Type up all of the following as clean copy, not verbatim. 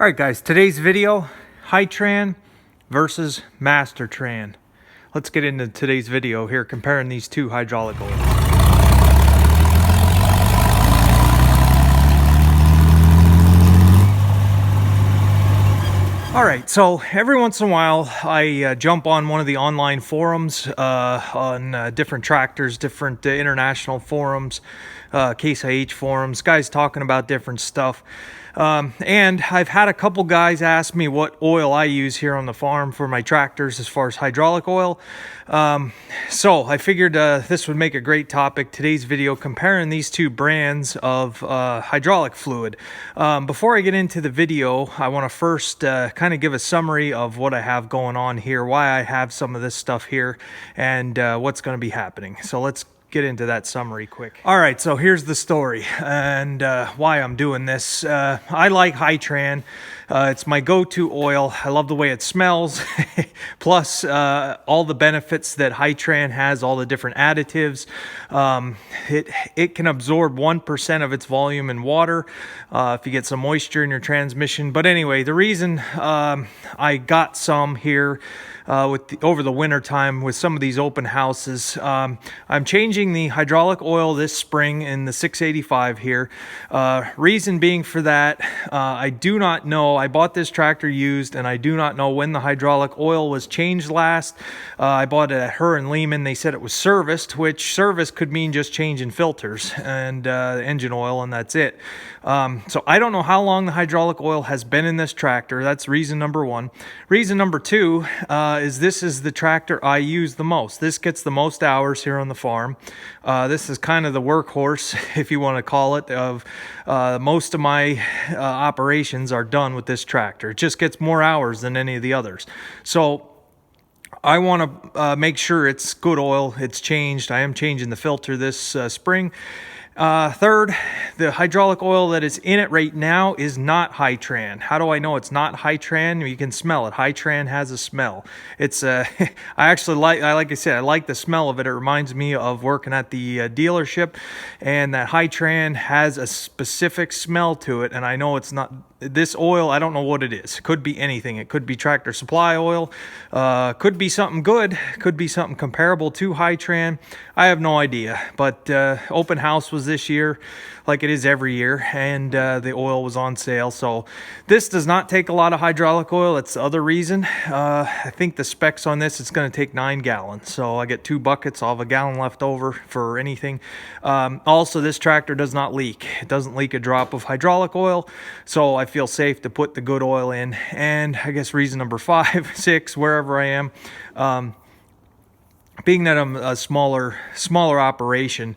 All right, guys, today's video, HyTran versus MasterTran. Let's get into today's video here, comparing these two hydraulic oils. All right, so every once in a while, I jump on one of the online forums on different tractors, different international forums, Case IH forums, guys talking about different stuff. And I've had a couple guys ask me what oil I use here on the farm for my tractors as far as hydraulic oil. So I figured this would make a great topic, today's video, comparing these two brands of hydraulic fluid. Before I get into the video, I want to first kind of give a summary of what I have going on here, why I have some of this stuff here, and what's going to be happening. So let's get into that summary quick. All right, so here's the story and why I'm doing this. I like HyTran. It's my go-to oil. I love the way it smells. Plus all the benefits that HyTran has, all the different additives. It can absorb 1% of its volume in water if you get some moisture in your transmission. But anyway, the reason I got some here over the winter time with some of these open houses, I'm changing the hydraulic oil this spring in the 685 here. Reason being for that, I do not know. I bought this tractor used, and I do not know when the hydraulic oil was changed last. I bought it at Her and Lehman. They said it was serviced, which service could mean just changing filters and engine oil, and that's it. So I don't know how long the hydraulic oil has been in this tractor. That's reason number one. Reason number two is this is the tractor I use the most. This gets the most hours here on the farm. This is kind of the workhorse, if you want to call it, of most of my operations are done with this tractor. It just gets more hours than any of the others. So I want to make sure it's good oil. It's changed. I am changing the filter this spring. Third, the hydraulic oil that is in it right now is not HyTran. How do I know it's not HyTran? You can smell it. HyTran has a smell. It's I actually like I said, I like the smell of it. It reminds me of working at the dealership, and that HyTran has a specific smell to it, and I know it's not this oil. I don't know what it is. It could be anything. It could be Tractor Supply oil, could be something good, could be something comparable to HyTran. I have no idea, but open house was this year, like it is every year, and the oil was on sale. So this does not take a lot of hydraulic oil. That's the other reason. I think the specs on this, it's going to take 9 gallons. So I get 2 buckets. I'll have a gallon left over for anything. Also, this tractor does not leak. It doesn't leak a drop of hydraulic oil, so I feel safe to put the good oil in. And I guess reason number 5, 6, wherever I am, being that I'm a smaller operation,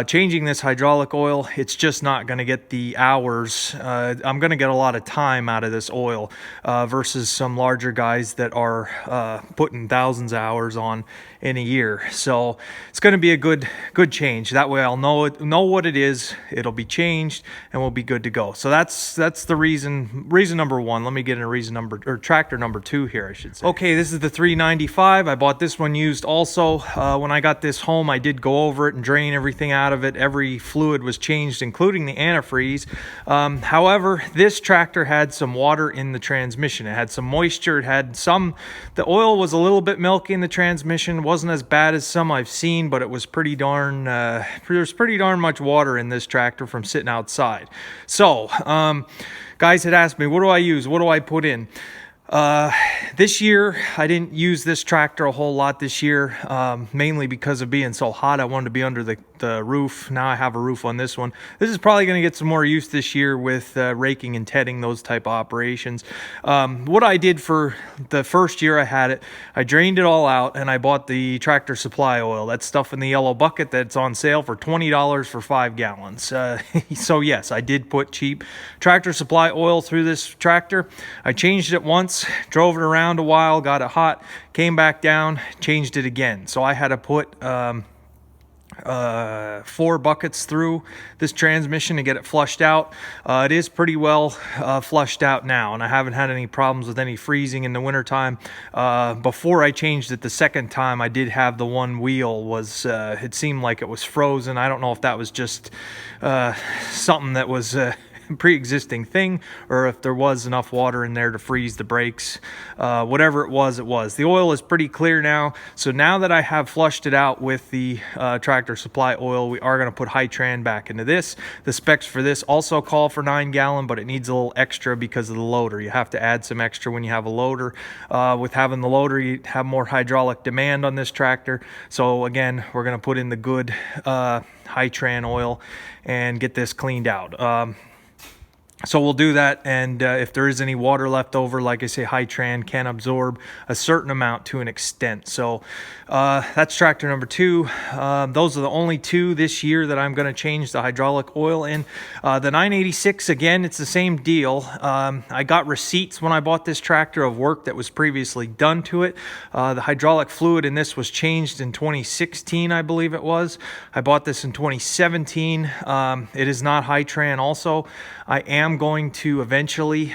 changing this hydraulic oil, it's just not going to get the hours. I'm going to get a lot of time out of this oil versus some larger guys that are putting thousands of hours on in a year. So it's going to be a good change. That way I'll know what it is. It'll be changed and we'll be good to go. So that's the reason number 1. Let me get into tractor number 2 here, I should say. Okay, this is the 395. I bought this one used also. When I got this home, I did go over it and drain everything out of it. Every fluid was changed, including the antifreeze. However, this tractor had some water in the transmission. It had some moisture. It had the oil was a little bit milky in the transmission. Wasn't as bad as some I've seen, but it was pretty darn, there's pretty darn much water in this tractor from sitting outside. So, guys had asked me, what do I use? What do I put in? This year, I didn't use this tractor a whole lot this year, mainly because of being so hot. I wanted to be under the roof. Now I have a roof on this one. This is probably going to get some more use this year with raking and tedding, those type of operations. What I did for the first year I had it, I drained it all out and I bought the Tractor Supply oil. That stuff in the yellow bucket that's on sale for $20 for 5 gallons. So yes, I did put cheap Tractor Supply oil through this tractor. I changed it once, drove it around a while, got it hot, came back down, changed it again. So I had to put 4 buckets through this transmission to get it flushed out. It is pretty well flushed out now, and I haven't had any problems with any freezing in the wintertime. Before I changed it the second time, I did have the one wheel was it seemed like it was frozen. I don't know if that was just something that was pre-existing thing, or if there was enough water in there to freeze the brakes. Whatever it was, it was. The oil is pretty clear now. So now that I have flushed it out with the Tractor Supply oil, we are going to put HyTran back into this. The specs for this also call for 9-gallon, but it needs a little extra because of the loader. You have to add some extra when you have a loader. With having the loader, you have more hydraulic demand on this tractor. So again, we're going to put in the good HyTran oil and get this cleaned out. So we'll do that, and if there is any water left over, like I say, HyTran can absorb a certain amount to an extent. So that's tractor number 2. Those are the only 2 this year that I'm going to change the hydraulic oil in. The 986, again, it's the same deal. I got receipts when I bought this tractor of work that was previously done to it. The hydraulic fluid in this was changed in 2016, I believe it was. I bought this in 2017. It is not HyTran also. I am going to eventually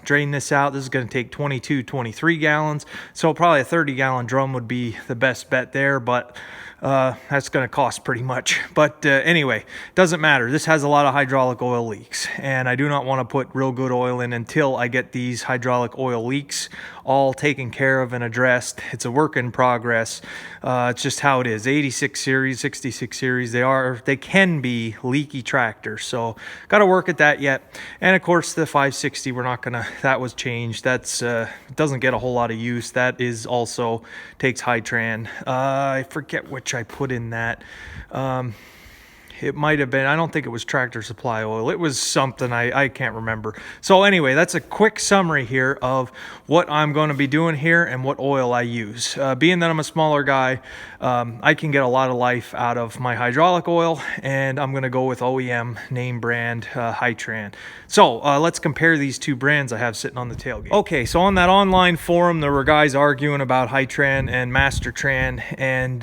drain this out. This is going to take 23 gallons. So probably a 30-gallon drum would be the best bet there, but that's going to cost pretty much. But anyway, doesn't matter. This has a lot of hydraulic oil leaks, and I do not want to put real good oil in until I get these hydraulic oil leaks all taken care of and addressed. It's a work in progress. It's just how it is. 86 series, 66 series, they can be leaky tractors. So got to work at that yet. And of course the 560, that was changed. That's doesn't get a whole lot of use. That is also takes HyTran. I forget which I put in that. It might have been, I don't think it was Tractor Supply oil. It was something, I can't remember. So anyway, that's a quick summary here of what I'm going to be doing here and what oil I use. Being that I'm a smaller guy, I can get a lot of life out of my hydraulic oil, and I'm going to go with OEM name brand HyTran. So let's compare these 2 brands I have sitting on the tailgate. Okay, so on that online forum, there were guys arguing about HyTran and MasterTran and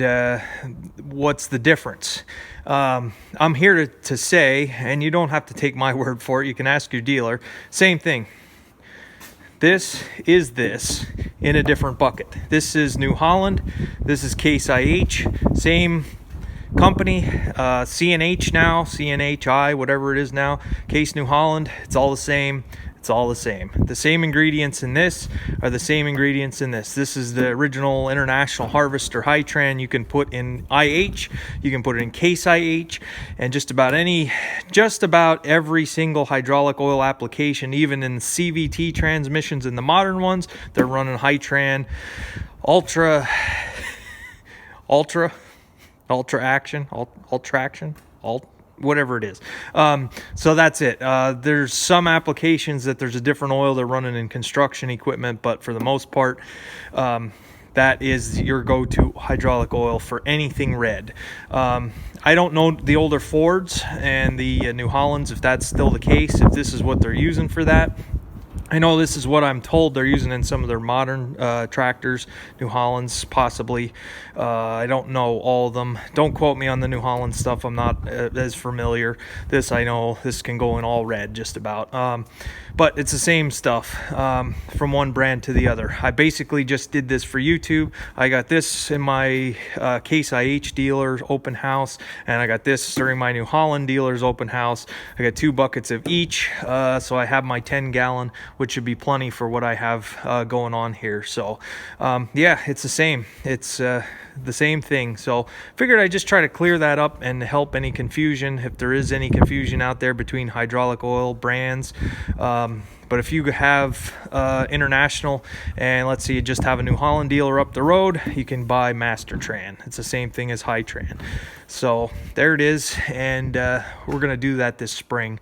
what's the difference. I'm here to say, and you don't have to take my word for it, you can ask your dealer, same thing. This is this in a different bucket. This is New Holland, this is Case IH, same company, CNH now, CNHI, whatever it is now, Case New Holland, it's all the same. It's all the same. The same ingredients in this are the same ingredients in this. This is the original International Harvester HyTran. You can put in IH, you can put it in Case IH, and just about every single hydraulic oil application, even in CVT transmissions in the modern ones, they're running HyTran Ultra Action, whatever it is. So that's it. There's some applications that there's a different oil they're running in construction equipment, but for the most part, that is your go-to hydraulic oil for anything red. I don't know the older Fords and the New Hollands, if that's still the case, if this is what they're using for that. I know this is what I'm told they're using in some of their modern tractors, New Hollands possibly. I don't know all of them. Don't quote me on the New Holland stuff. I'm not as familiar. This I know, this can go in all red just about. But it's the same stuff from one brand to the other. I basically just did this for YouTube. I got this in my Case IH dealer open house, and I got this during my New Holland dealer's open house. I got 2 buckets of each, so I have my 10-gallon, which should be plenty for what I have going on here. So yeah, it's the same. It's the same thing. So figured I'd just try to clear that up and help any confusion, if there is any confusion out there between hydraulic oil brands. But if you have international, and let's say you just have a New Holland dealer up the road, you can buy MasterTran. It's the same thing as HyTran. So there it is, and we're gonna do that this spring.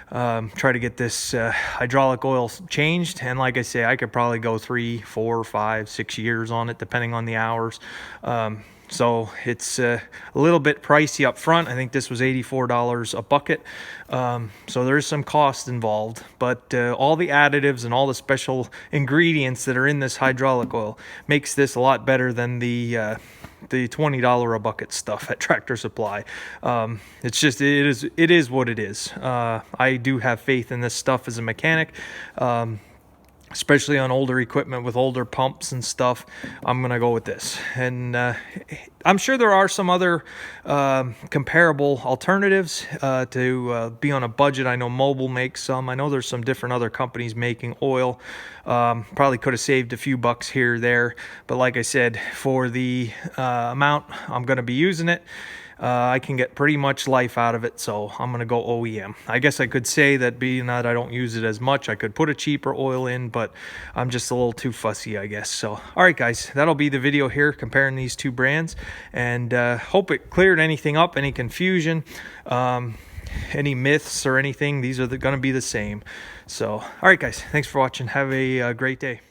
Try to get this hydraulic oil changed, and like I say, I could probably go 3, 4, 5, 6 years on it depending on the hours. So it's a little bit pricey up front. I think this was $84 a bucket. So there's some cost involved, but all the additives and all the special ingredients that are in this hydraulic oil makes this a lot better than the $20 a bucket stuff at Tractor Supply. It's just, it is what it is. I do have faith in this stuff as a mechanic. especially on older equipment with older pumps and stuff, I'm gonna go with this. And I'm sure there are some other comparable alternatives to be on a budget. I know Mobil makes some. I know there's some different other companies making oil. Probably could have saved a few bucks here or there, but like I said, for the amount I'm gonna be using it, I can get pretty much life out of it, so I'm gonna go OEM. I guess I could say that being that I don't use it as much, I could put a cheaper oil in, but I'm just a little too fussy, I guess. So all right guys, that'll be the video here comparing these two brands, and hope it cleared anything up, any confusion, any myths or anything. These are gonna be the same. So all right guys, thanks for watching. Have a great day.